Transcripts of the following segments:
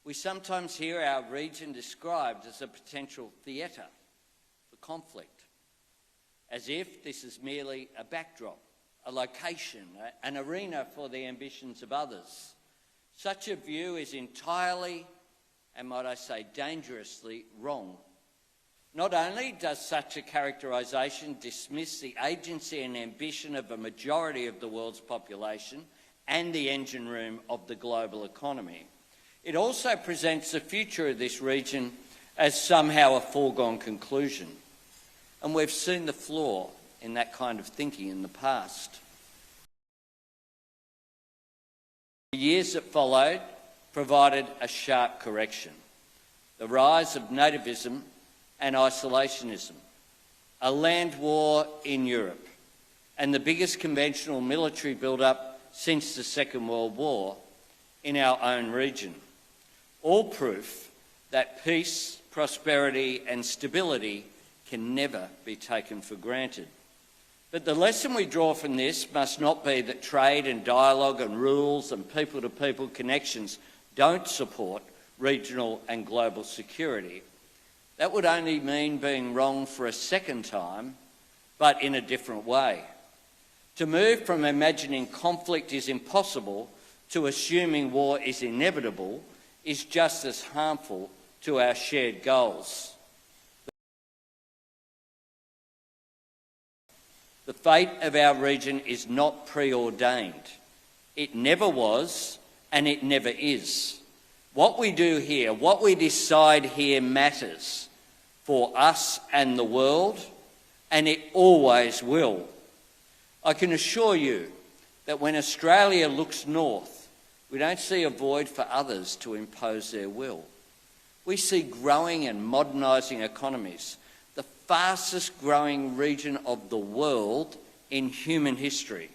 We sometimes hear our region described as a potential theatre for conflict, as if this is merely a backdrop, a location, an arena for the ambitions of others. Such a view is entirely, and might I say dangerously, wrong. Not only does such a characterisation dismiss the agency and ambition of a majority of the world's population and the engine room of the global economy, it also presents the future of this region as somehow a foregone conclusion. And we've seen the flaw in that kind of thinking in the past. The years that followed provided a sharp correction. The rise of nativism and isolationism, a land war in Europe, and the biggest conventional military build-up since the Second World War in our own region. All proof that peace, prosperity and stability can never be taken for granted. But the lesson we draw from this must not be that trade and dialogue and rules and people-to-people connections don't support regional and global security. That would only mean being wrong for a second time, but in a different way. To move from imagining conflict is impossible to assuming war is inevitable is just as harmful to our shared goals. The fate of our region is not preordained. It never was, and it never is. What we do here, what we decide here matters for us and the world, and it always will. I can assure you that when Australia looks north, we don't see a void for others to impose their will. We see growing and modernising economies, the fastest growing region of the world in human history.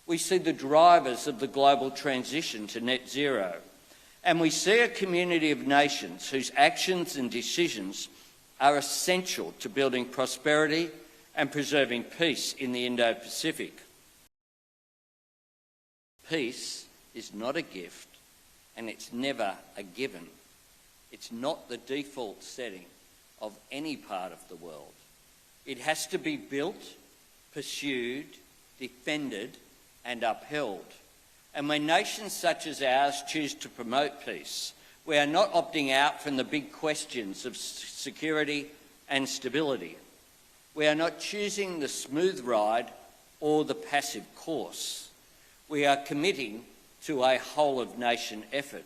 We see the drivers of the global transition to net zero. And we see a community of nations whose actions and decisions are essential to building prosperity and preserving peace in the Indo-Pacific. Peace is not a gift, and it's never a given. It's not the default setting of any part of the world. It has to be built, pursued, defended, and upheld. And when nations such as ours choose to promote peace, we are not opting out from the big questions of security and stability. We are not choosing the smooth ride or the passive course. We are committing to a whole-of-nation effort.